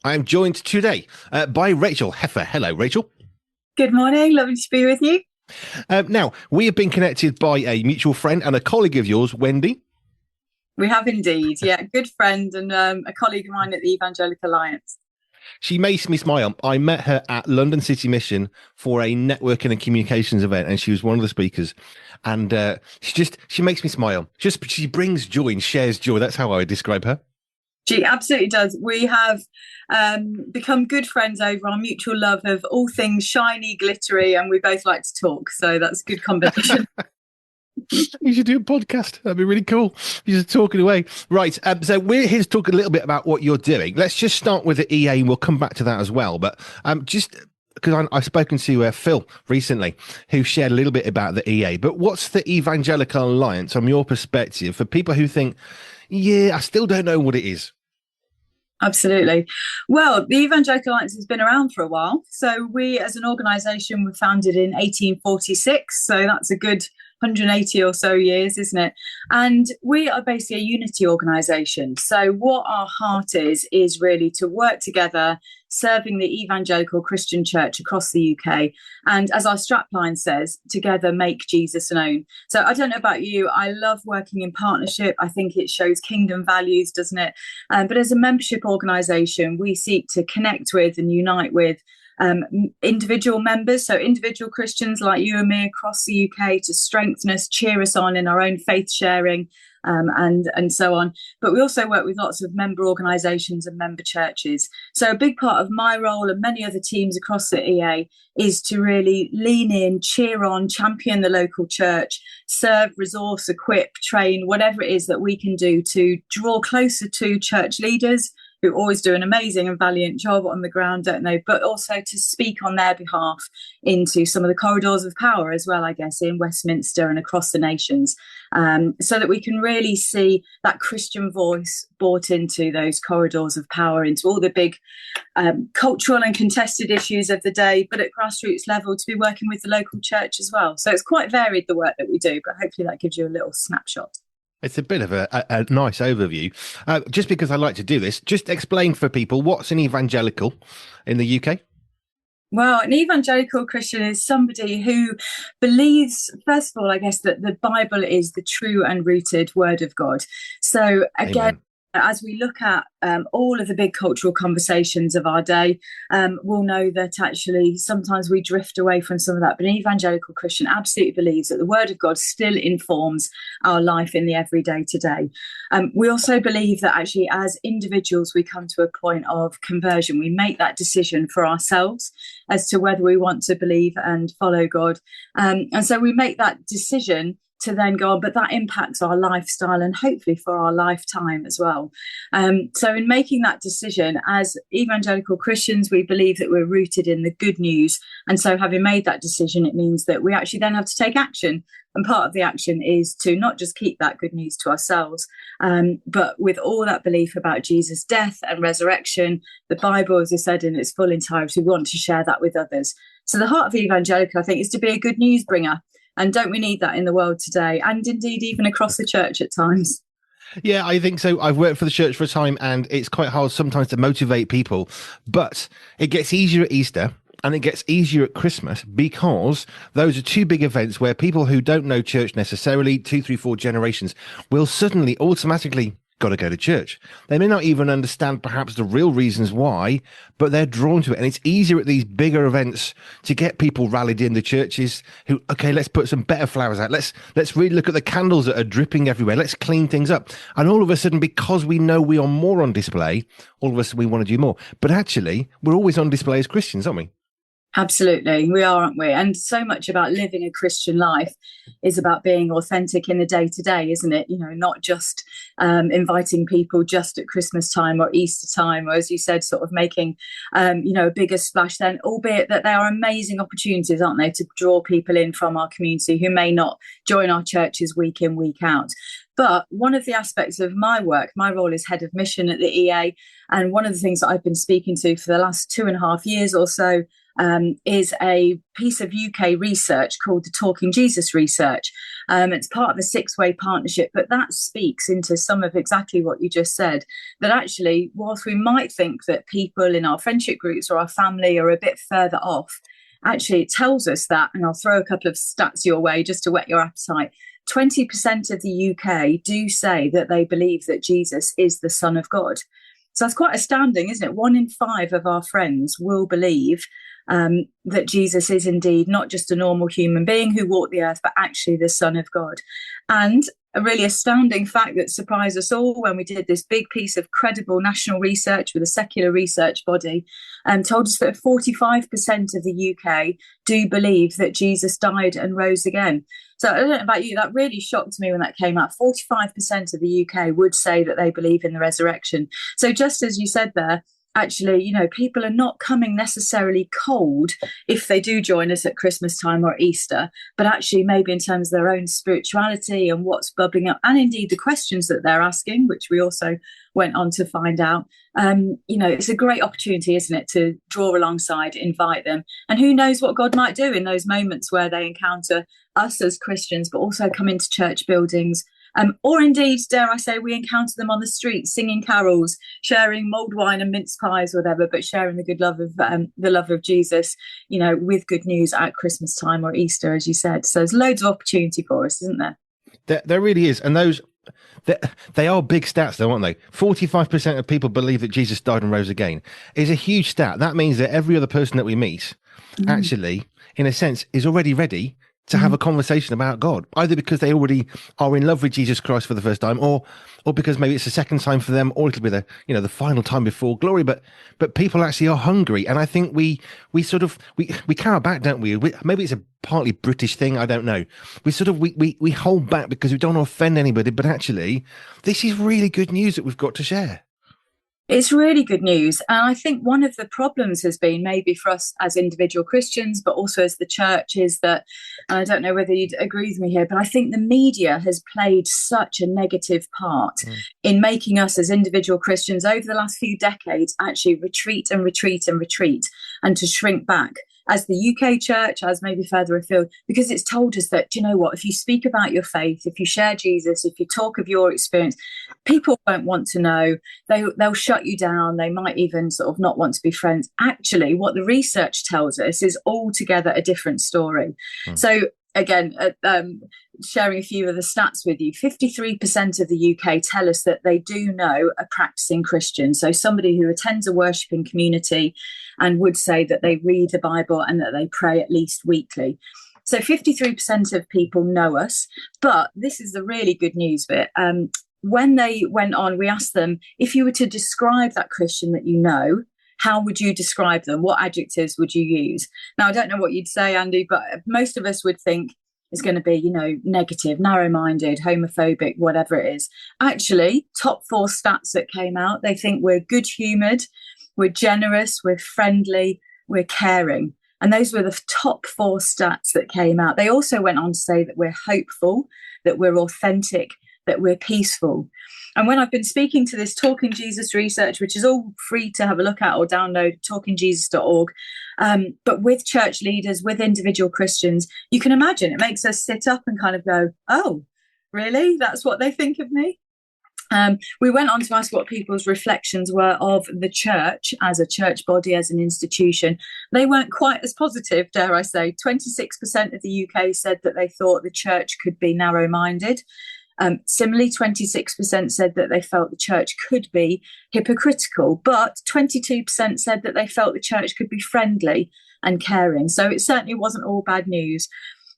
I am joined today by Rachael Heffer. Hello, Rachael. Good morning. Lovely to be with you. Now, we have been connected by a mutual friend and a colleague of yours, Wendy. We have indeed. Yeah, good friend and a colleague of mine at the Evangelical Alliance. She makes me smile. I met her at London City Mission for a networking and communications event, and she was one of the speakers. And she makes me smile. She brings joy and shares joy. That's how I would describe her. She absolutely does. We have become good friends over our mutual love of all things shiny, glittery, and we both like to talk. So that's a good combination. You should do a podcast. That'd be really cool. You're just talking away. Right. So we're here to talk a little bit about what you're doing. Let's just start with the EA and we'll come back to that as well. But just because I've spoken to Phil recently, who shared a little bit about the EA. But what's the Evangelical Alliance from your perspective for people who think, yeah, I still don't know what it is? Absolutely. Well, the Evangelical Alliance has been around for a while. So we, as an organisation, were founded in 1846. So that's a good 180 or so years, isn't it? And we are basically a unity organisation. So what our heart is really to work together, serving the evangelical Christian church across the UK. And as our strapline says, together make Jesus known. So I don't know about you, I love working in partnership. I think it shows kingdom values, doesn't it? But as a membership organisation, we seek to connect with and unite with individual members, so individual Christians like you and me across the UK, to strengthen us, cheer us on in our own faith sharing, and so on. But we also work with lots of member organisations and member churches. So a big part of my role and many other teams across the EA is to really lean in, cheer on, champion the local church, serve, resource, equip, train, whatever it is that we can do to draw closer to church leaders who always do an amazing and valiant job on the ground, don't they? But also to speak on their behalf into some of the corridors of power as well, I guess, in Westminster and across the nations, so that we can really see that Christian voice brought into those corridors of power, into all the big cultural and contested issues of the day, but at grassroots level to be working with the local church as well. So it's quite varied, the work that we do, but hopefully that gives you a little snapshot. It's a bit of a nice overview. Just because I like to do this, just explain for people what's an evangelical in the UK. Well, an evangelical Christian is somebody who believes, first of all, I guess, that the Bible is the true and rooted word of God. So again, Amen. as we look at all of the big cultural conversations of our day, we'll know that actually sometimes we drift away from some of that. But an evangelical Christian absolutely believes that the word of God still informs our life in the everyday today. We also believe that actually as individuals, we come to a point of conversion. We make that decision for ourselves as to whether we want to believe and follow God. And so we make that decision to then go on, but that impacts our lifestyle and hopefully for our lifetime as well. So in making that decision, as evangelical Christians, we believe that we're rooted in the good news. And so having made that decision, it means that we actually then have to take action. And part of the action is to not just keep that good news to ourselves, but with all that belief about Jesus' death and resurrection, the Bible, as I said, in its full entirety, we want to share that with others. So the heart of evangelical, I think, is to be a good news bringer. And don't we need that in the world today? And indeed, even across the church at times. Yeah, I think so. I've worked for the church for a time and it's quite hard sometimes to motivate people, but it gets easier at Easter and it gets easier at Christmas because those are two big events where people who don't know church necessarily, 2, 3, 4 generations, will suddenly automatically got to go to church. They may not even understand perhaps the real reasons why, but they're drawn to it. And it's easier at these bigger events to get people rallied in the churches who, okay, let's put some better flowers out. Let's really look at the candles that are dripping everywhere. Let's clean things up. And all of a sudden, because we know we are more on display, all of us, we want to do more. But actually, we're always on display as Christians, aren't we? Absolutely, we are, aren't we? And so much about living a Christian life is about being authentic in the day to day, isn't it? You know, not just inviting people just at Christmas time or Easter time, or as you said, sort of making, a bigger splash then, albeit that they are amazing opportunities, aren't they, to draw people in from our community who may not join our churches week in, week out. But one of the aspects of my work, my role is head of mission at the EA. And one of the things that I've been speaking to for the last 2.5 years or so is a piece of UK research called the Talking Jesus Research. It's part of a six-way partnership, but that speaks into some of exactly what you just said, that actually, whilst we might think that people in our friendship groups or our family are a bit further off, actually it tells us that, and I'll throw a couple of stats your way just to whet your appetite. 20% of the UK do say that they believe that Jesus is the Son of God. So that's quite astounding, isn't it? 1 in 5 of our friends will believe that Jesus is indeed not just a normal human being who walked the earth, but actually the Son of God. And a really astounding fact that surprised us all when we did this big piece of credible national research with a secular research body, told us that 45% of the UK do believe that Jesus died and rose again. So I don't know about you, that really shocked me when that came out. 45% of the UK would say that they believe in the resurrection. So just as you said there, actually, people are not coming necessarily cold if they do join us at Christmas time or Easter, but actually maybe in terms of their own spirituality and what's bubbling up, and indeed the questions that they're asking, which we also went on to find out. It's a great opportunity, isn't it, to draw alongside, invite them, and who knows what God might do in those moments where they encounter us as Christians, but also come into church buildings. Or indeed, dare I say, we encounter them on the street, singing carols, sharing mulled wine and mince pies, whatever, but sharing the love of Jesus, with good news at Christmas time or Easter, as you said. So there's loads of opportunity for us, isn't there? There really is, and they are big stats, though, aren't they? 45% of people believe that Jesus died and rose again is a huge stat. That means that every other person that we meet, actually, in a sense, is already ready to have a conversation about God, either because they already are in love with Jesus Christ for the first time, or because maybe it's the second time for them, or it'll be the final time before glory. But people actually are hungry, and I think we carry back, don't we? Maybe it's a partly British thing, I don't know. We hold back because we don't want to offend anybody, but actually, this is really good news that we've got to share. It's really good news. And I think one of the problems has been, maybe for us as individual Christians, but also as the church, is that, and I don't know whether you'd agree with me here, but I think the media has played such a negative part in making us as individual Christians over the last few decades actually retreat and to shrink back. As the UK church, as maybe further afield, because it's told us that, if you speak about your faith, if you share Jesus, if you talk of your experience, people won't want to know. They'll shut you down. They might even sort of not want to be friends. Actually, what the research tells us is altogether a different story. So again, sharing a few of the stats with you, 53% of the UK tell us that they do know a practicing Christian. So somebody who attends a worshiping community and would say that they read the Bible and that they pray at least weekly. So 53% of people know us, but this is the really good news bit. When they went on, we asked them, if you were to describe that Christian that you know, how would you describe them? What adjectives would you use? Now, I don't know what you'd say, Andy, but most of us would think it's going to be, negative, narrow-minded, homophobic, whatever it is. Actually, top 4 stats that came out, they think we're good-humoured, we're generous, we're friendly, we're caring. And those were the top 4 stats that came out. They also went on to say that we're hopeful, that we're authentic, that we're peaceful. And when I've been speaking to this Talking Jesus research, which is all free to have a look at or download, talkingjesus.org, but with church leaders, with individual Christians, you can imagine it makes us sit up and kind of go, oh, really? That's what they think of me? We went on to ask what people's reflections were of the church as a church body, as an institution. They weren't quite as positive, dare I say. 26% of the UK said that they thought the church could be narrow-minded. Similarly, 26% said that they felt the church could be hypocritical, but 22% said that they felt the church could be friendly and caring. So it certainly wasn't all bad news.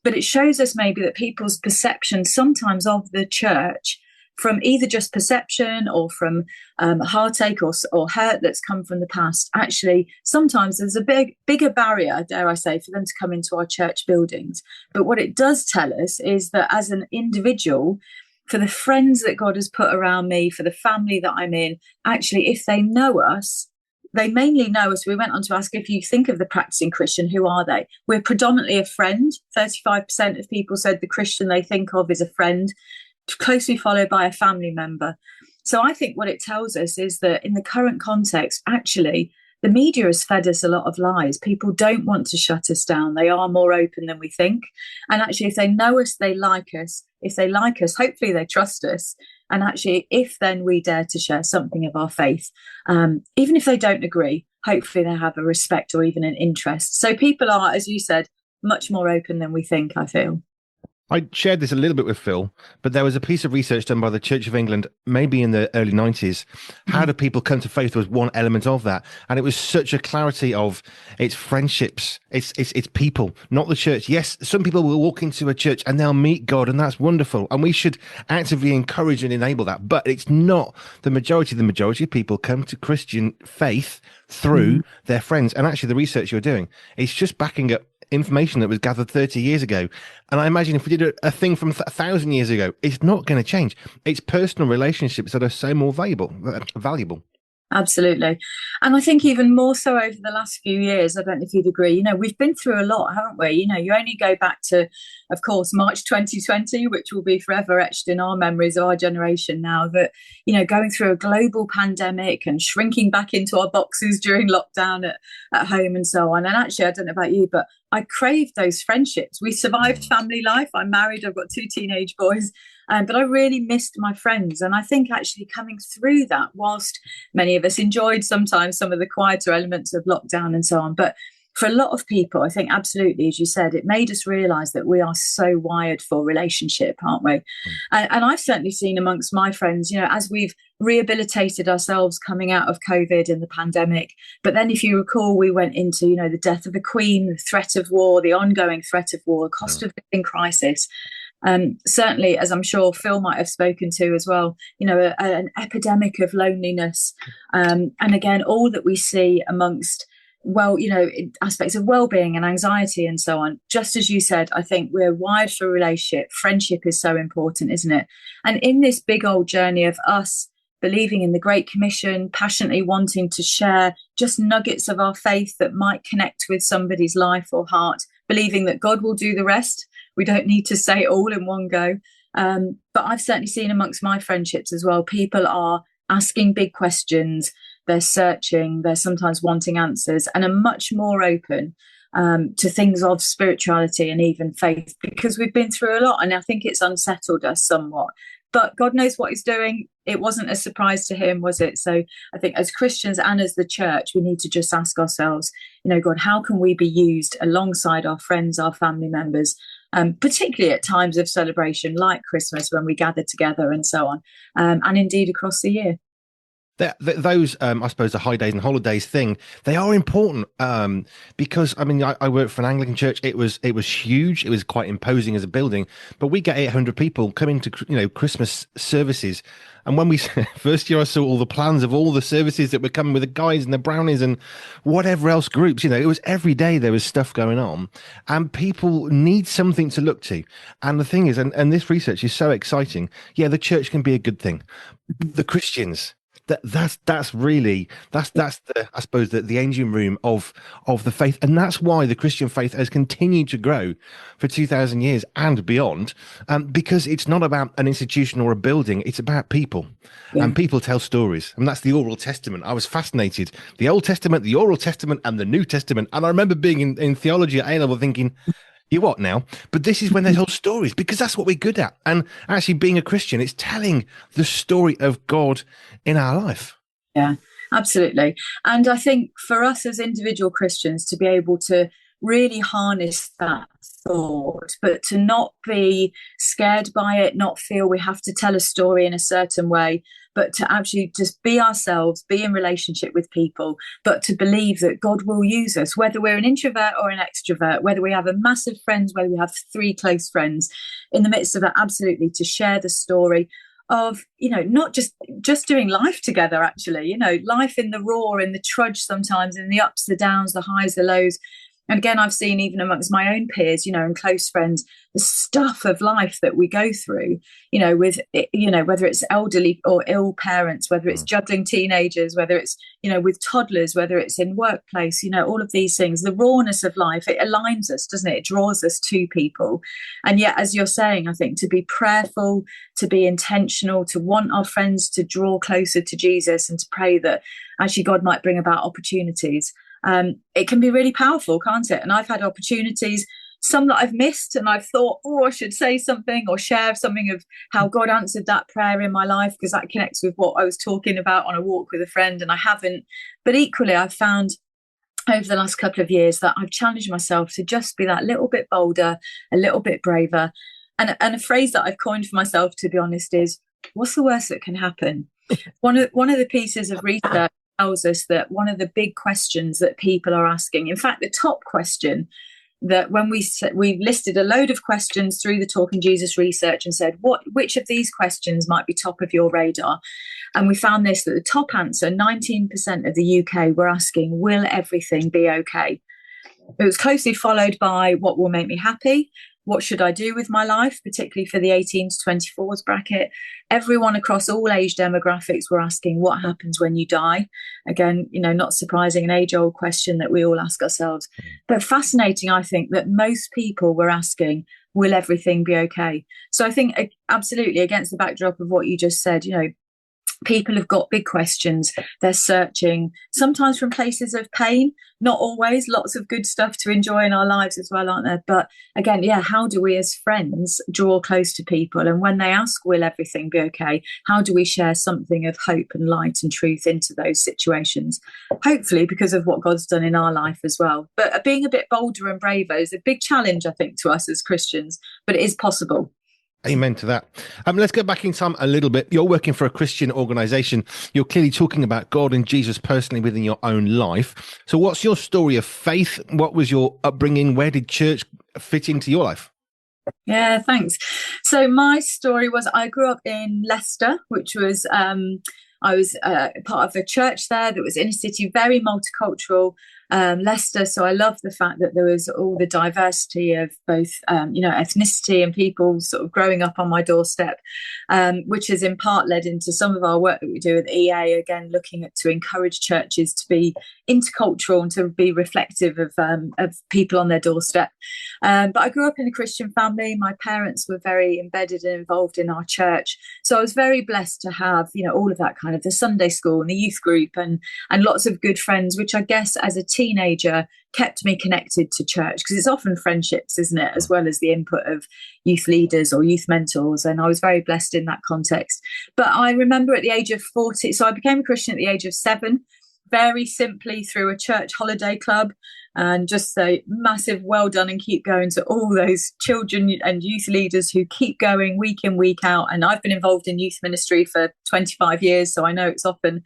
But it shows us maybe that people's perception sometimes of the church, from either just perception or from heartache or hurt that's come from the past, actually sometimes there's a bigger barrier, dare I say, for them to come into our church buildings. But what it does tell us is that as an individual, for the friends that God has put around me, for the family that I'm in, actually, if they know us, they mainly know us. We went on to ask, if you think of the practicing Christian, who are they? We're predominantly a friend. 35% of people said the Christian they think of is a friend, closely followed by a family member. So I think what it tells us is that in the current context, actually, the media has fed us a lot of lies. People don't want to shut us down. They are more open than we think. And actually, if they know us, they like us. If they like us, hopefully they trust us. And actually, if then we dare to share something of our faith, even if they don't agree, hopefully they have a respect or even an interest. So people are, as you said, much more open than we think, I feel. I shared this a little bit with Phil, but there was a piece of research done by the Church of England, maybe in the early 90s. How do people come to faith was one element of that. And it was such a clarity of it's friendships, it's people, not the church. Yes, some people will walk into a church and they'll meet God, and that's wonderful. And we should actively encourage and enable that. But it's not the majority. The majority of people come to Christian faith through their friends. And actually, the research you're doing is just backing up information that was gathered 30 years ago. And I imagine if we did a thing from 1,000 years ago, it's not going to change. It's personal relationships that are so more valuable. Absolutely. And I think even more so over the last few years, I don't know if you'd agree, we've been through a lot, haven't we? You only go back to, of course, March 2020, which will be forever etched in our memories of our generation now, that, going through a global pandemic and shrinking back into our boxes during lockdown at home and so on. And actually, I don't know about you, but I craved those friendships. We survived family life. I'm married. I've got 2 teenage boys. But I really missed my friends. And I think actually coming through that, whilst many of us enjoyed sometimes some of the quieter elements of lockdown and so on, but for a lot of people, I think absolutely, as you said, it made us realise that we are so wired for relationship, aren't we? And I've certainly seen amongst my friends, as we've rehabilitated ourselves coming out of COVID and the pandemic. But then if you recall, we went into, the death of the Queen, the threat of war, the ongoing threat of war, cost of living crisis. Certainly, as I'm sure Phil might have spoken to as well, an epidemic of loneliness. And again, all that we see amongst, aspects of well-being and anxiety and so on. Just as you said, I think we're wired for relationship. Friendship is so important, isn't it? And in this big old journey of us believing in the Great Commission, passionately wanting to share just nuggets of our faith that might connect with somebody's life or heart, believing that God will do the rest. We don't need to say it all in one go. But I've certainly seen amongst my friendships as well, people are asking big questions. They're searching, they're sometimes wanting answers, and are much more open to things of spirituality and even faith, because we've been through a lot. And I think it's unsettled us somewhat. But God knows what he's doing. It wasn't a surprise to him, was it? So I think as Christians and as the church, we need to just ask ourselves, God, how can we be used alongside our friends, our family members, particularly at times of celebration like Christmas when we gather together and so on, and indeed across the year. Those, I suppose, the high days and holidays thing, they are important because, I work for an Anglican church. It was huge. It was quite imposing as a building, but we get 800 people coming to, Christmas services. And when we first year, I saw all the plans of all the services that were coming with the guides and the brownies and whatever else groups, it was every day there was stuff going on, and people need something to look to. And the thing is, and this research is so exciting. Yeah, the church can be a good thing. The Christians, that's the, I suppose, the engine room of the faith. And that's why the Christian faith has continued to grow for 2,000 years and beyond, because it's not about an institution or a building. It's about people. Yeah. And people tell stories, and that's the oral testament. I was fascinated. The Old Testament, the Oral Testament, and the New Testament. And I remember being in theology at A-level thinking, you what now? But this is when they tell stories, because that's what we're good at. And actually being a Christian, it's telling the story of God in our life. Yeah, absolutely. And I think for us as individual Christians to be able to really harness that thought, but to not be scared by it, not feel we have to tell a story in a certain way, but to actually just be ourselves, be in relationship with people, but to believe that God will use us, whether we're an introvert or an extrovert, whether we have a massive friends, whether we have 3 close friends, in the midst of that, absolutely, to share the story of, not just doing life together, actually, life in the raw, in the trudge sometimes, in the ups, the downs, the highs, the lows, And again, I've seen even amongst my own peers, and close friends, the stuff of life that we go through, with, whether it's elderly or ill parents, whether it's juggling teenagers, whether it's, with toddlers, whether it's in workplace, all of these things, the rawness of life, it aligns us, doesn't it? It draws us to people. And yet, as you're saying, I think to be prayerful, to be intentional, to want our friends to draw closer to Jesus and to pray that actually God might bring about opportunities. It can be really powerful, can't it? And I've had opportunities, some that I've missed, and I've thought, I should say something or share something of how God answered that prayer in my life, because that connects with what I was talking about on a walk with a friend, and I haven't. But equally, I've found over the last couple of years that I've challenged myself to just be that little bit bolder, a little bit braver. And a phrase that I've coined for myself, to be honest, is, what's the worst that can happen? One of the pieces of research tells us that one of the big questions that people are asking, in fact, the top question, that when we listed a load of questions through the Talking Jesus research and said, which of these questions might be top of your radar? And we found this, that the top answer, 19% of the UK were asking, will everything be okay? It was closely followed by, what will make me happy? What should I do with my life, particularly for the 18 to 24s bracket? Everyone across all age demographics were asking, what happens when you die? Again, not surprising, an age-old question that we all ask ourselves. But fascinating, I think, that most people were asking, will everything be okay? So I think absolutely, against the backdrop of what you just said, people have got big questions. They're searching, sometimes from places of pain, not always, lots of good stuff to enjoy in our lives as well, aren't there? But again, how do we as friends draw close to people? And when they ask, will everything be okay? How do we share something of hope and light and truth into those situations? Hopefully because of what God's done in our life as well. But being a bit bolder and braver is a big challenge, I think, to us as Christians, but it is possible. Amen to that. Let's go back in time a little bit. You're working for a Christian organization. You're clearly talking about God and Jesus personally within your own life. So what's your story of faith? What was your upbringing? Where did church fit into your life? Yeah, thanks. So my story was, I grew up in Leicester, which was, I was part of a church there that was inner city, very multicultural. Leicester. So I love the fact that there was all the diversity of both, ethnicity and people sort of growing up on my doorstep, which has in part led into some of our work that we do with EA, again, looking to encourage churches to be intercultural and to be reflective of people on their doorstep. But I grew up in a Christian family. My parents were very embedded and involved in our church. So I was very blessed to have, all of that kind of the Sunday school and the youth group and lots of good friends, which I guess as a teenager kept me connected to church, because it's often friendships, isn't it, as well as the input of youth leaders or youth mentors. And I was very blessed in that context. But I remember at the age of 40, so I became a Christian at the age of 7, very simply through a church holiday club, and just say massive well done and keep going to all those children and youth leaders who keep going week in, week out. And I've been involved in youth ministry for 25 years, so I know it's often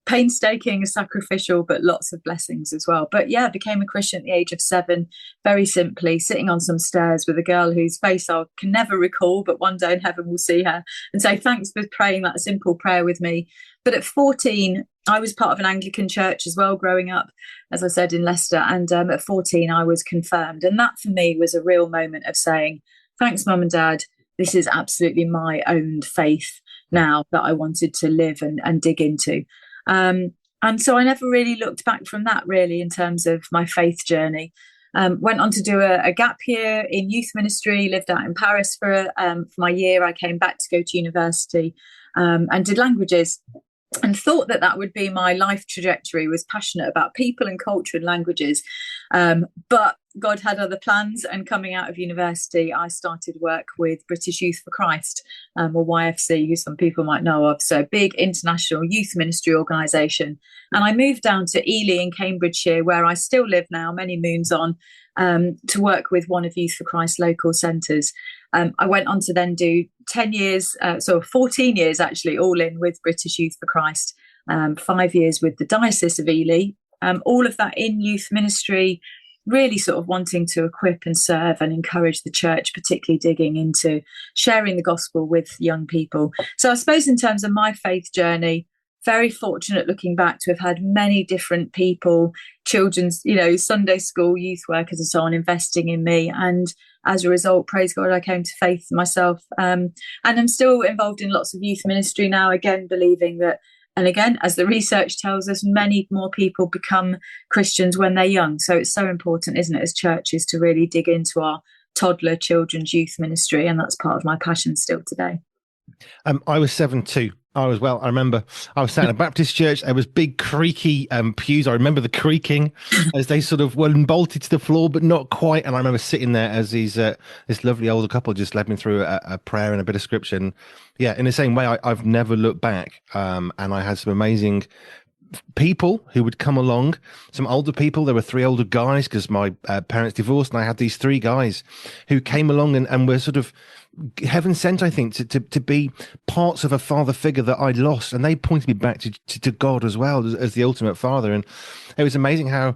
painstaking, sacrificial, but lots of blessings as well. But yeah, became a Christian at the age of 7, very simply, sitting on some stairs with a girl whose face I can never recall, but one day in heaven we'll see her and say, thanks for praying that simple prayer with me. But at 14, I was part of an Anglican church as well, growing up, as I said, in Leicester. And at 14, I was confirmed. And that for me was a real moment of saying, thanks, Mum and Dad. This is absolutely my own faith now that I wanted to live and dig into. And so I never really looked back from that, really, in terms of my faith journey. Went on to do a gap year in youth ministry, lived out in Paris for my year. I came back to go to university and did languages, and thought that would be my life trajectory, was passionate about people and culture and languages. But God had other plans, and coming out of university, I started work with British Youth for Christ, or YFC, who some people might know of. So a big international youth ministry organisation. And I moved down to Ely in Cambridgeshire, where I still live now, many moons on, to work with one of Youth for Christ local centres. I went on to then do 10 years, 14 years actually, all in with British Youth for Christ, 5 years with the Diocese of Ely, all of that in youth ministry, really sort of wanting to equip and serve and encourage the church, particularly digging into sharing the gospel with young people. So I suppose in terms of my faith journey, very fortunate looking back to have had many different people, children's, Sunday school, youth workers and so on, investing in me. And as a result, praise God, I came to faith myself. And I'm still involved in lots of youth ministry now, again, believing that, and again, as the research tells us, many more people become Christians when they're young. So it's so important, isn't it, as churches, to really dig into our toddler, children's youth ministry. And that's part of my passion still today. I was 7 too. I remember I was sat in a Baptist church. There was big creaky pews. I remember the creaking as they sort of were bolted to the floor, but not quite. And I remember sitting there as this lovely older couple just led me through a prayer and a bit of scripture. And yeah, in the same way, I've never looked back. And I had some amazing people who would come along, some older people. There were 3 older guys because my parents divorced, and I had these 3 guys who came along and were sort of heaven sent, I think, to be parts of a father figure that I'd lost, and they pointed me back to God as well as the ultimate father. And it was amazing how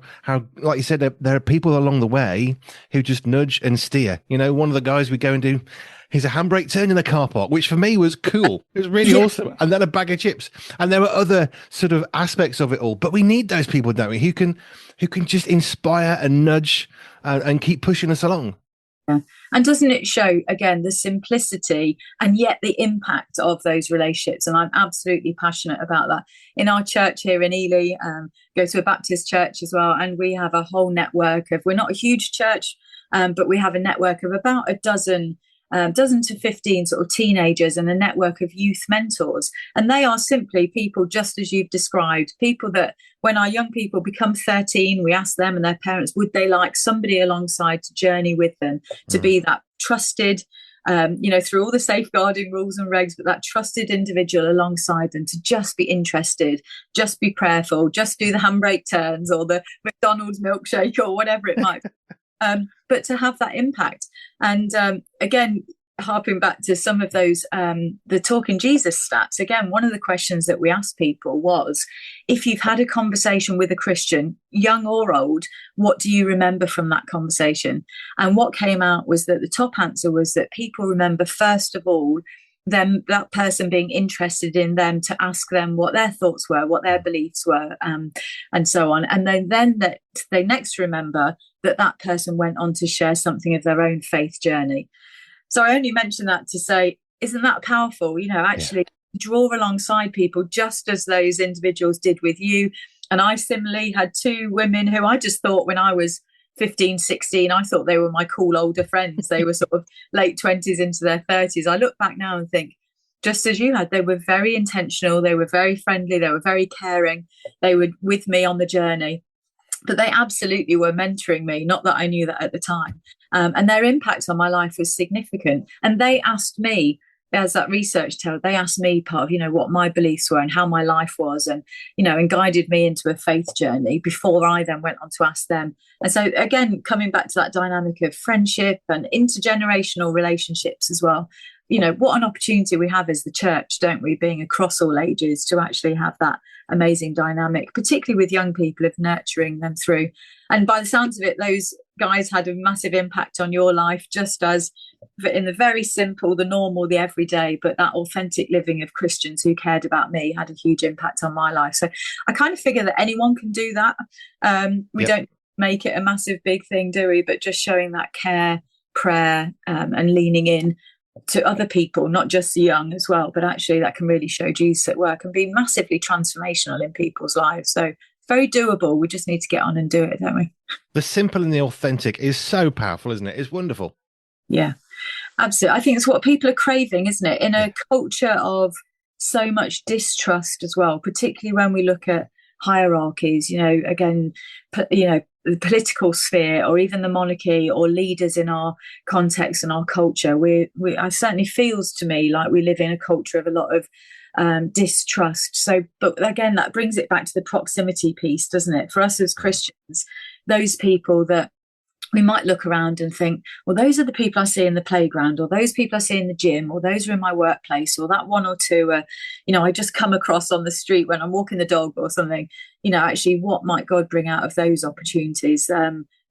like you said, there are people along the way who just nudge and steer. One of the guys we go and do, he's a handbrake turn in the car park, which for me was cool. It was really awesome. And then a bag of chips. And there were other sort of aspects of it all. But we need those people, don't we? Who can just inspire and nudge and keep pushing us along. Yeah. And doesn't it show, again, the simplicity and yet the impact of those relationships? And I'm absolutely passionate about that. In our church here in Ely, go to a Baptist church as well, and we have a whole network of, we're not a huge church, but we have a network of about a dozen to 15 sort of teenagers and a network of youth mentors. And they are simply people just as you've described, people that when our young people become 13, we ask them and their parents, would they like somebody alongside to journey with them, to be that trusted, through all the safeguarding rules and regs, but that trusted individual alongside them, to just be interested, just be prayerful, just do the handbrake turns or the McDonald's milkshake or whatever it might be. But to have that impact. And again, harping back to some of those, the Talking Jesus stats, again, one of the questions that we asked people was, if you've had a conversation with a Christian, young or old, what do you remember from that conversation? And what came out was that the top answer was that people remember, first of all, that person being interested in them, to ask them what their thoughts were, what their beliefs were, and so on. And then that they next remember that person went on to share something of their own faith journey. So I only mention that to say, isn't that powerful? Actually draw alongside people just as those individuals did with you. And I similarly had 2 women who I just thought, when I was 15, 16, I thought they were my cool older friends. They were sort of late 20s into their 30s. I look back now and think, just as you had, they were very intentional. They were very friendly. They were very caring. They were with me on the journey. But they absolutely were mentoring me, not that I knew that at the time. And their impact on my life was significant. And they asked me, as that research tells, they asked me part of, what my beliefs were and how my life was, and, and guided me into a faith journey before I then went on to ask them. And so, again, coming back to that dynamic of friendship and intergenerational relationships as well, what an opportunity we have as the church, don't we, being across all ages, to actually have that amazing dynamic, particularly with young people, of nurturing them through. And by the sounds of it, those guys had a massive impact on your life, just as in the very simple, the normal, the everyday, but that authentic living of Christians who cared about me had a huge impact on my life. So I kind of figure that anyone can do that. We don't make it a massive big thing, do we? But just showing that care, prayer, and leaning in to other people, not just the young as well, but actually that can really show Jesus at work and be massively transformational in people's lives. So very doable. We just need to get on and do it, don't we? The simple and the authentic is so powerful, isn't it? It's wonderful. Yeah, absolutely. I think it's what people are craving, isn't it? In a culture of so much distrust as well, particularly when we look at hierarchies, the political sphere, or even the monarchy, or leaders in our context and our culture. I certainly feels to me like we live in a culture of a lot of distrust. So, but again, that brings it back to the proximity piece, doesn't it? For us as Christians, those people that we might look around and think, well, those are the people I see in the playground, or those people I see in the gym, or those are in my workplace, or that one or two I just come across on the street when I'm walking the dog or something. Actually, what might God bring out of those opportunities?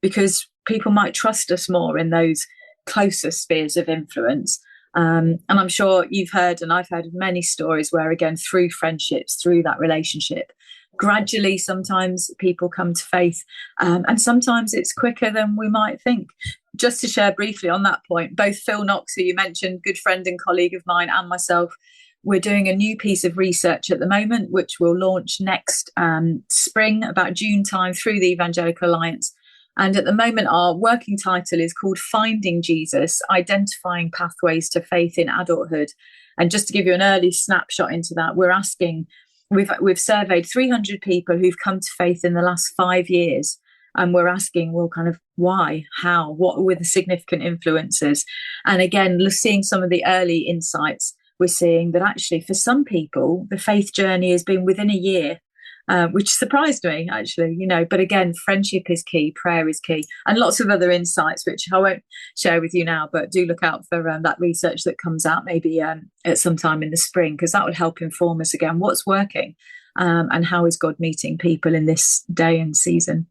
Because people might trust us more in those closer spheres of influence. And I'm sure you've heard, and I've heard of many stories where, again, through friendships, through that relationship, gradually sometimes people come to faith, and sometimes it's quicker than we might think. Just to share briefly on that point, both Phil Knox, who you mentioned, good friend and colleague of mine, and myself, we're doing a new piece of research at the moment, which will launch next spring, about June time, through the Evangelical Alliance. And at the moment, our working title is called Finding Jesus, Identifying Pathways to Faith in Adulthood. And just to give you an early snapshot into that, we've surveyed 300 people who've come to faith in the last 5 years. And we're asking, well, kind of why, how, what were the significant influences? And again, seeing some of the early insights, we're seeing that actually for some people, the faith journey has been within a year, which surprised me, actually, but again, friendship is key, prayer is key, and lots of other insights, which I won't share with you now, but do look out for that research that comes out maybe at some time in the spring, because that would help inform us again, what's working and how is God meeting people in this day and season.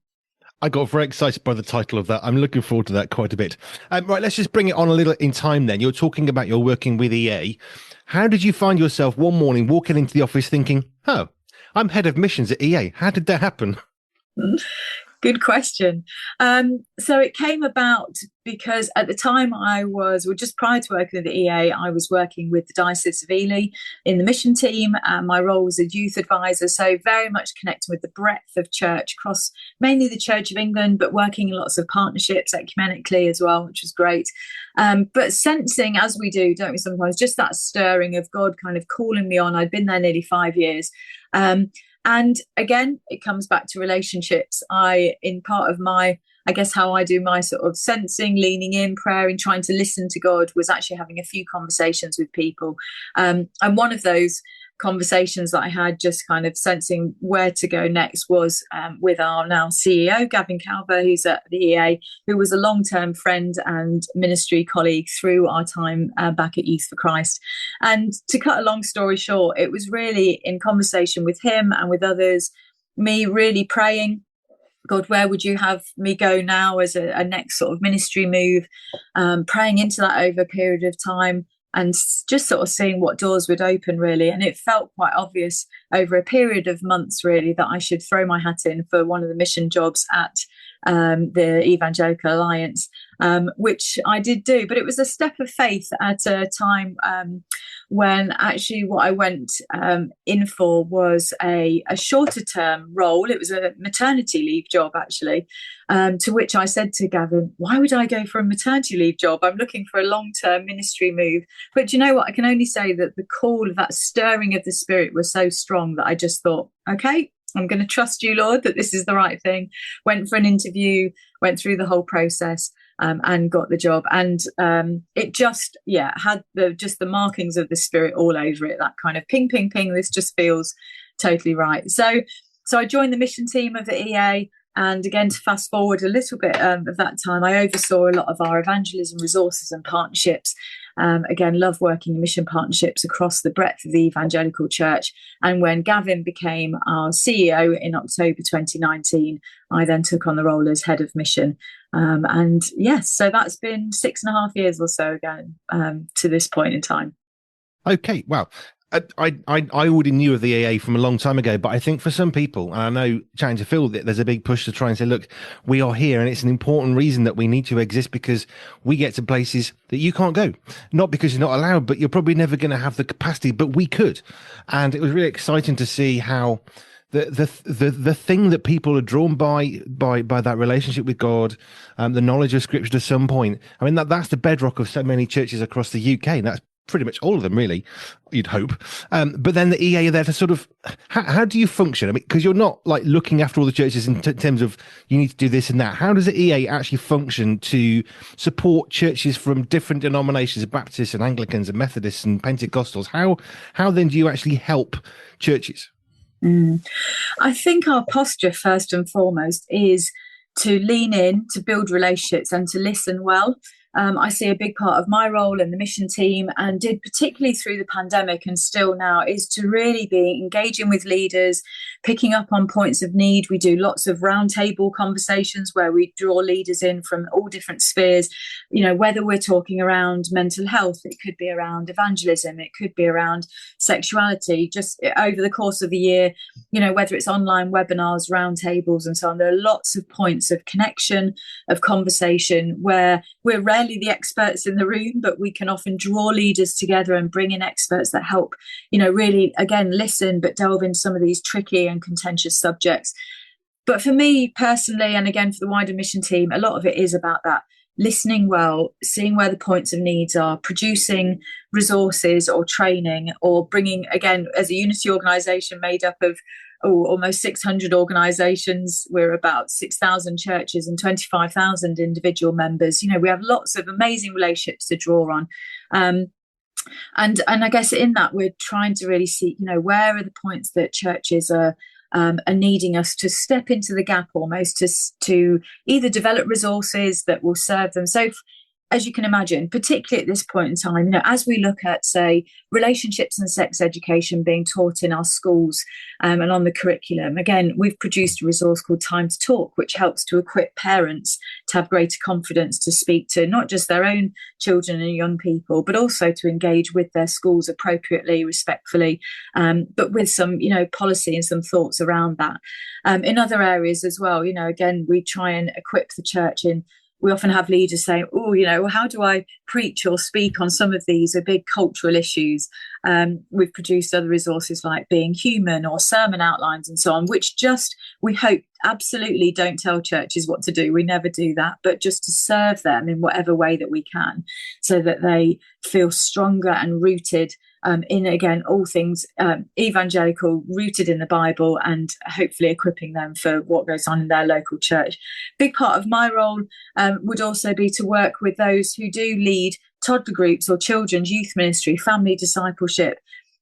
I got very excited by the title of that. I'm looking forward to that quite a bit. Right, let's just bring it on a little in time then. You're talking about your working with EA. How did you find yourself one morning walking into the office thinking, oh, I'm head of missions at EA? How did that happen? Good question. So it came about because at the time just prior to working with the EA, I was working with the Diocese of Ely in the mission team. My role was a youth advisor, so very much connected with the breadth of church across mainly the Church of England, but working in lots of partnerships ecumenically as well, which was great. But sensing, as we do, don't we sometimes, just that stirring of God kind of calling me on. I'd been there nearly 5 years. And again, it comes back to relationships. In part of my, I guess, how I do my sort of sensing, leaning in, praying, trying to listen to God, was actually having a few conversations with people. And one of those conversations that I had, just kind of sensing where to go next, was with our now CEO, Gavin Calver, who's at the EA, who was a long-term friend and ministry colleague through our time back at Youth for Christ. And to cut a long story short, it was really in conversation with him and with others, me really praying, God, where would you have me go now as a next sort of ministry move, praying into that over a period of time, and just sort of seeing what doors would open, really. And it felt quite obvious over a period of months, really, that I should throw my hat in for one of the mission jobs at the Evangelical Alliance, which I did do. But it was a step of faith at a time when actually what I went in for was a shorter term role. It was a maternity leave job, actually, to which I said to Gavin, why would I go for a maternity leave job? I'm looking for a long-term ministry move. But do you know what? I can only say that the call of that stirring of the Spirit was so strong that I just thought, okay, I'm going to trust you, Lord, that this is the right thing. Went for an interview, went through the whole process, and got the job. And it just, had the markings of the Spirit all over it, that kind of ping, ping, ping, this just feels totally right. So I joined the mission team of the EA. And again, to fast forward a little bit of that time, I oversaw a lot of our evangelism resources and partnerships. Again, love working in mission partnerships across the breadth of the evangelical church. And when Gavin became our CEO in October 2019, I then took on the role as head of mission. And yes, so that's been 6.5 years or so again to this point in time. Okay, wow. I already knew of the AA from a long time ago, but I think for some people, and I know chatting to Phil, that there's a big push to try and say, look, we are here, and it's an important reason that we need to exist, because we get to places that you can't go. Not because you're not allowed, but you're probably never going to have the capacity, but we could. And it was really exciting to see how the thing that people are drawn by that relationship with God, the knowledge of Scripture to some point. I mean, that's the bedrock of so many churches across the UK, and that's pretty much all of them, really, you'd hope. But then the EA are there to sort of, how do you function? I mean, because you're not like looking after all the churches in terms of you need to do this and that. How does the EA actually function to support churches from different denominations, Baptists and Anglicans and Methodists and Pentecostals? How then do you actually help churches? I think our posture, first and foremost, is to lean in, to build relationships and to listen well. I see a big part of my role in the mission team, and did particularly through the pandemic and still now, is to really be engaging with leaders, picking up on points of need. We do lots of roundtable conversations where we draw leaders in from all different spheres, whether we're talking around mental health, it could be around evangelism, it could be around sexuality, just over the course of the year, whether it's online webinars, roundtables and so on. There are lots of points of connection, of conversation, where we're rarely the experts in the room, but we can often draw leaders together and bring in experts that help, really, again, listen, but delve into some of these tricky and contentious subjects. But for me personally, and again, for the wider mission team, a lot of it is about that listening well, seeing where the points of needs are, producing resources or training, or bringing, again, as a Unity organisation made up of almost 600 organisations, we're about 6,000 churches and 25,000 individual members. We have lots of amazing relationships to draw on. And I guess in that, we're trying to really see, where are the points that churches are needing us to step into the gap, almost to either develop resources that will serve them. So as you can imagine, particularly at this point in time, as we look at, say, relationships and sex education being taught in our schools and on the curriculum, again, we've produced a resource called Time to Talk, which helps to equip parents to have greater confidence to speak to not just their own children and young people, but also to engage with their schools appropriately, respectfully, but with some, policy and some thoughts around that. In other areas as well, again, we try and equip the church in. We often have leaders saying, how do I preach or speak on some of these are big cultural issues? We've produced other resources like Being Human or sermon outlines and so on, which we hope, absolutely don't tell churches what to do. We never do that, but just to serve them in whatever way that we can, so that they feel stronger and rooted in, again, all things evangelical, rooted in the Bible, and hopefully equipping them for what goes on in their local church. Big part of my role would also be to work with those who do lead toddler groups or children's youth ministry, family discipleship,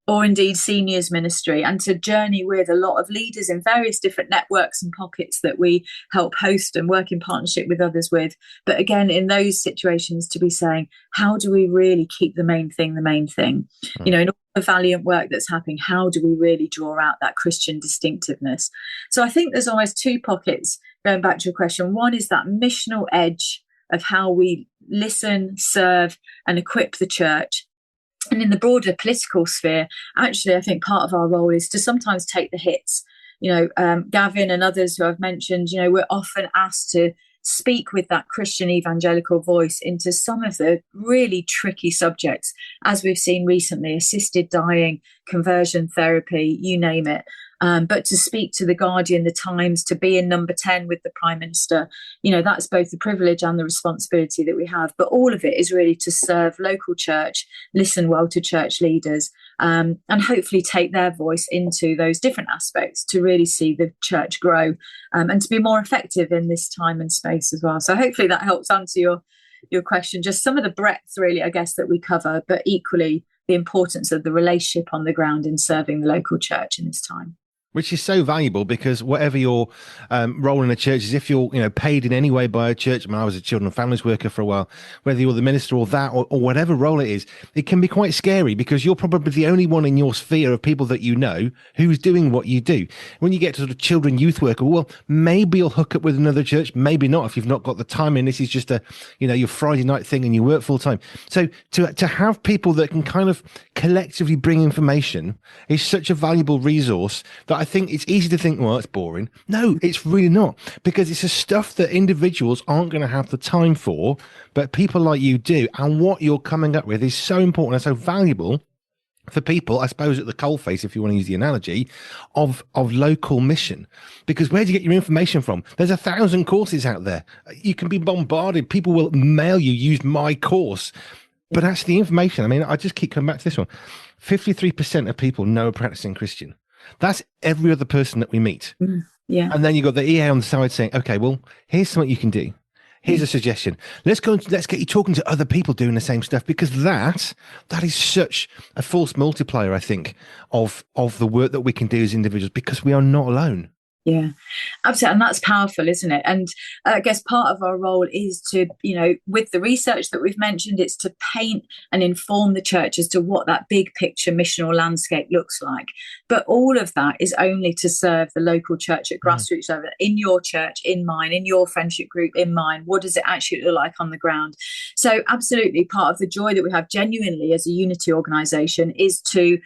or indeed seniors ministry, and to journey with a lot of leaders in various different networks and pockets that we help host and work in partnership with others with. But again, in those situations, to be saying, how do we really keep the main thing the main thing? In all the valiant work that's happening, how do we really draw out that Christian distinctiveness? So I think there's almost two pockets, going back to your question. One is that missional edge of how we listen, serve, and equip the church. And in the broader political sphere, actually, I think part of our role is to sometimes take the hits. Gavin and others who I've mentioned, we're often asked to speak with that Christian evangelical voice into some of the really tricky subjects, as we've seen recently, assisted dying, conversion therapy, you name it. But to speak to The Guardian, The Times, to be in number 10 with the Prime Minister, that's both the privilege and the responsibility that we have. But all of it is really to serve local church, listen well to church leaders, and hopefully take their voice into those different aspects to really see the church grow and to be more effective in this time and space as well. So hopefully that helps answer your question. Just some of the breadth, really, I guess, that we cover, but equally the importance of the relationship on the ground in serving the local church in this time. Which is so valuable, because whatever your role in a church is, if you're paid in any way by a church, I was a children and families worker for a while, whether you're the minister or that, or whatever role it is, it can be quite scary, because you're probably the only one in your sphere of people that who's doing what you do. When you get to sort of children youth worker, well, maybe you'll hook up with another church, maybe not, if you've not got the time, and this is just your Friday night thing and you work full time. So to have people that can kind of collectively bring information is such a valuable resource that I think it's easy to think, well, it's boring. No, it's really not, because it's a stuff that individuals aren't going to have the time for, but people like you do. And what you're coming up with is so important and so valuable for people, I suppose, at the coalface, if you want to use the analogy, of local mission. Because where do you get your information from? There's 1,000 courses out there. You can be bombarded. People will mail you, use my course. But actually, the information, I just keep coming back to this one. 53% of people know a practicing Christian. That's every other person that we meet. Yeah. And then you've got the EA on the side saying, okay, well, here's something you can do. Here's a suggestion. Let's get you talking to other people doing the same stuff, because that is such a force multiplier, I think, of the work that we can do as individuals, because we are not alone. Yeah, absolutely. And that's powerful, isn't it? And I guess part of our role is to, with the research that we've mentioned, it's to paint and inform the church as to what that big picture missional landscape looks like. But all of that is only to serve the local church at grassroots level, in your church, in mine, in your friendship group, in mine. What does it actually look like on the ground? So absolutely, part of the joy that we have genuinely as a unity organisation is to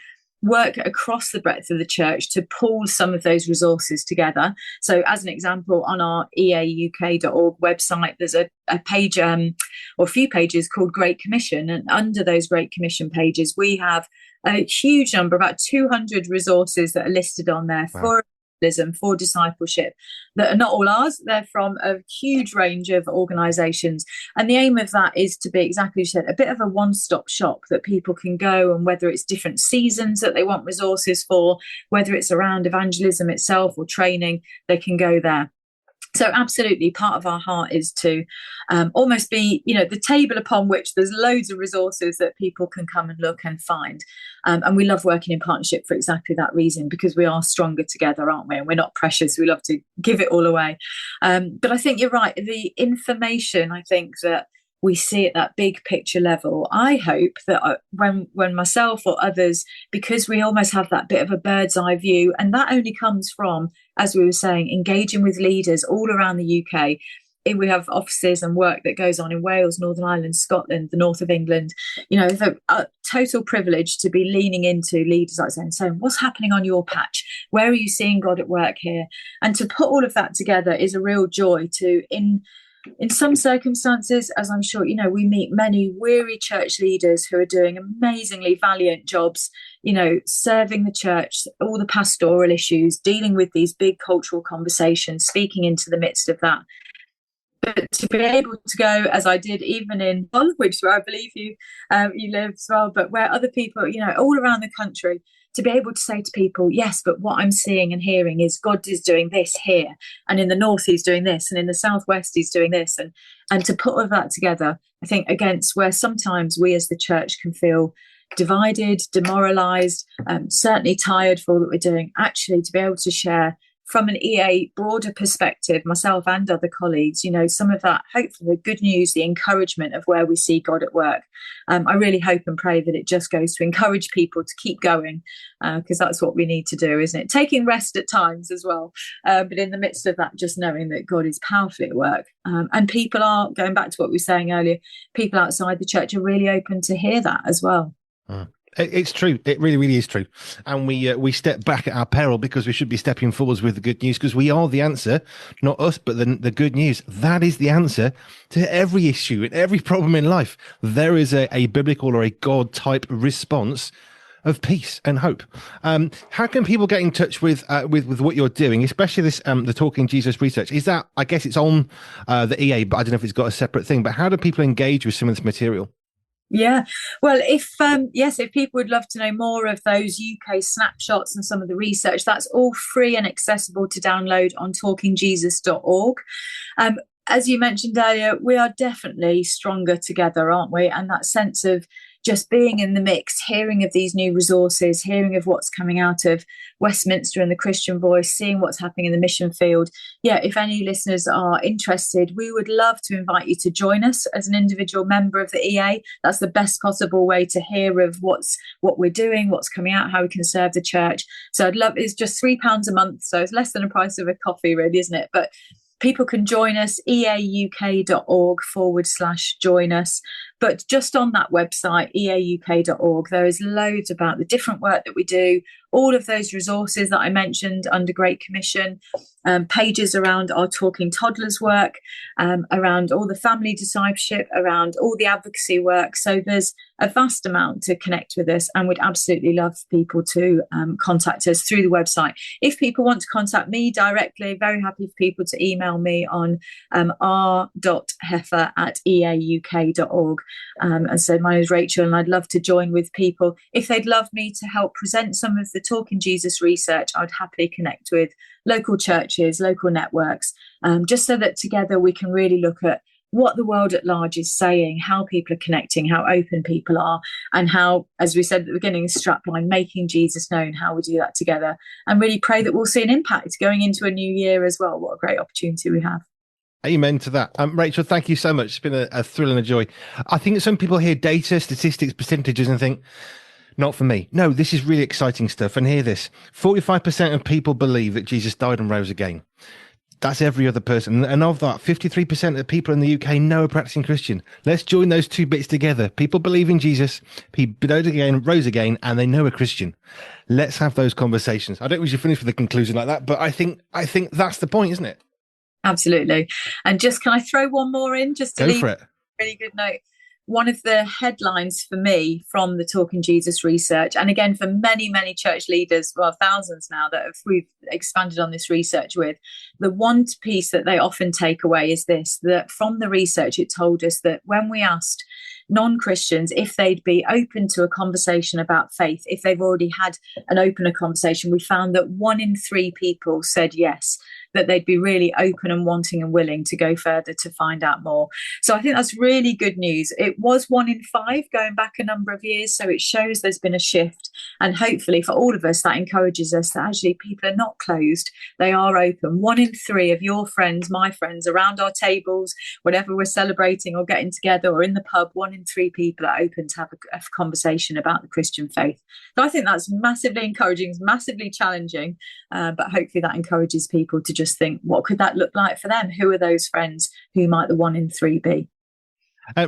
work across the breadth of the church to pool some of those resources together. So as an example, on our eauk.org website, there's a page or a few pages called Great Commission. And under those Great Commission pages, we have a huge number, about 200 resources that are listed on there for for discipleship, that are not all ours. They're from a huge range of organisations. And the aim of that is to be, exactly as you said, a bit of a one-stop shop that people can go, and whether it's different seasons that they want resources for, whether it's around evangelism itself or training, they can go there. So absolutely, part of our heart is to almost be, the table upon which there's loads of resources that people can come and look and find. And we love working in partnership for exactly that reason, because we are stronger together, aren't we? And we're not precious. We love to give it all away. But I think you're right. The information, I think, that we see at that big picture level, I hope that when myself or others, because we almost have that bit of a bird's eye view, and that only comes from, as we were saying, engaging with leaders all around the UK. We have offices and work that goes on in Wales, Northern Ireland, Scotland, the north of England. The total privilege to be leaning into leaders like that and saying, what's happening on your patch? Where are you seeing God at work here? And to put all of that together is a real joy to, in some circumstances, as I'm sure we meet many weary church leaders who are doing amazingly valiant jobs, serving the church, all the pastoral issues, dealing with these big cultural conversations, speaking into the midst of that. But to be able to go, as I did, even in Hull, which is where I believe you live as well, but where other people, all around the country, to be able to say to people, yes, but what I'm seeing and hearing is God is doing this here, and in the north he's doing this, and in the southwest he's doing this, and to put all of that together, I think, against where sometimes we as the church can feel divided, demoralised, certainly tired for all that we're doing, actually to be able to share from an EA broader perspective, myself and other colleagues, some of that, hopefully the good news, the encouragement of where we see God at work. I really hope and pray that it just goes to encourage people to keep going, because that's what we need to do, isn't it? Taking rest at times as well. But in the midst of that, just knowing that God is powerfully at work. And people are, going back to what we were saying earlier, people outside the church are really open to hear that as well. It's true. It really, really is true. And we step back at our peril, because we should be stepping forwards with the good news, because we are the answer, not us, but the good news. That is the answer to every issue and every problem in life. There is a biblical or a God type response of peace and hope. How can people get in touch with what you're doing, especially this the Talking Jesus research? Is that, I guess it's on the EA, but I don't know if it's got a separate thing. But how do people engage with some of this material? Yeah, well, if people would love to know more of those UK snapshots and some of the research, that's all free and accessible to download on talkingjesus.org. As you mentioned earlier, we are definitely stronger together, aren't we? And that sense of just being in the mix, hearing of these new resources, hearing of what's coming out of Westminster and the Christian Voice, seeing what's happening in the mission field. Yeah, if any listeners are interested, we would love to invite you to join us as an individual member of the EA. That's the best possible way to hear of what we're doing, what's coming out, how we can serve the church. So it's just £3 a month. So it's less than the price of a coffee, really, isn't it? But people can join us, eauk.org/join us. But just on that website, eauk.org, there is loads about the different work that we do, all of those resources that I mentioned under Great Commission, pages around our Talking Toddlers work, around all the family discipleship, around all the advocacy work. So there's a vast amount to connect with us, and we'd absolutely love people to contact us through the website. If people want to contact me directly, very happy for people to email me on r.heffer@eauk.org. And so my name is Rachael, and I'd love to join with people. If they'd love me to help present some of the Talking Jesus research, I'd happily connect with local churches, local networks, just so that together we can really look at what the world at large is saying, how people are connecting, how open people are, and how, as we said at the beginning, strapline, making Jesus known, how we do that together, and really pray that we'll see an impact going into a new year as well. What a great opportunity we have. Amen to that. Rachel, thank you so much. It's been a thrill and a joy. I think some people hear data, statistics, percentages and think, not for me. No, this is really exciting stuff. And hear this, 45% of people believe that Jesus died and rose again. That's every other person. And of that, 53% of people in the UK know a practicing Christian. Let's join those two bits together. People believe in Jesus, he died again, rose again, and they know a Christian. Let's have those conversations. I don't wish you finish with a conclusion like that, but I think that's the point, isn't it? Absolutely. And just, can I throw one more in just to Go leave for it. a really good note? One of the headlines for me from the Talking Jesus research, and again for many, many church leaders, well, thousands now that we've expanded on this research with, the one piece that they often take away is this, that from the research, it told us that when we asked non-Christians if they'd be open to a conversation about faith, if they've already had an opener conversation, we found that 1 in 3 people said yes, that they'd be really open and wanting and willing to go further to find out more. So I think that's really good news. It was 1 in 5 going back a number of years, so it shows there's been a shift. And hopefully for all of us, that encourages us that actually people are not closed, they are open. 1 in 3 of your friends, my friends, around our tables, whatever we're celebrating or getting together or in the pub, 1 in 3 people are open to have a conversation about the Christian faith. So I think that's massively encouraging, it's massively challenging, but hopefully that encourages people to just think, what could that look like for them? Who are those friends? Who might the 1 in 3 be?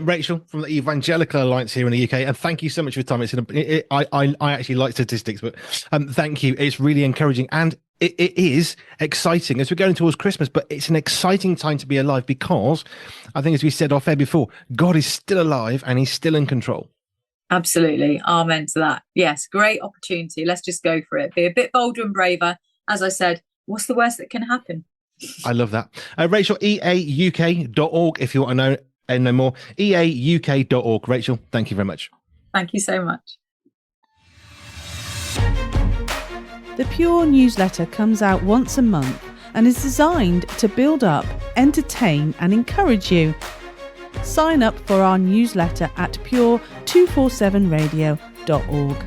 Rachel from the Evangelical Alliance here in the UK, and thank you so much for your time. I actually like statistics, but thank you. It's really encouraging, and it is exciting as we're going towards Christmas. But it's an exciting time to be alive because I think, as we said off air before, God is still alive and He's still in control. Absolutely, amen to that. Yes, great opportunity. Let's just go for it. Be a bit bolder and braver. As I said, what's the worst that can happen? I love that. Rachel, eauk.org if you want to know and no more. eauk.org. Rachel, thank you very much. Thank you so much. The Pure newsletter comes out once a month and is designed to build up, entertain and encourage you. Sign up for our newsletter at pure247radio.org.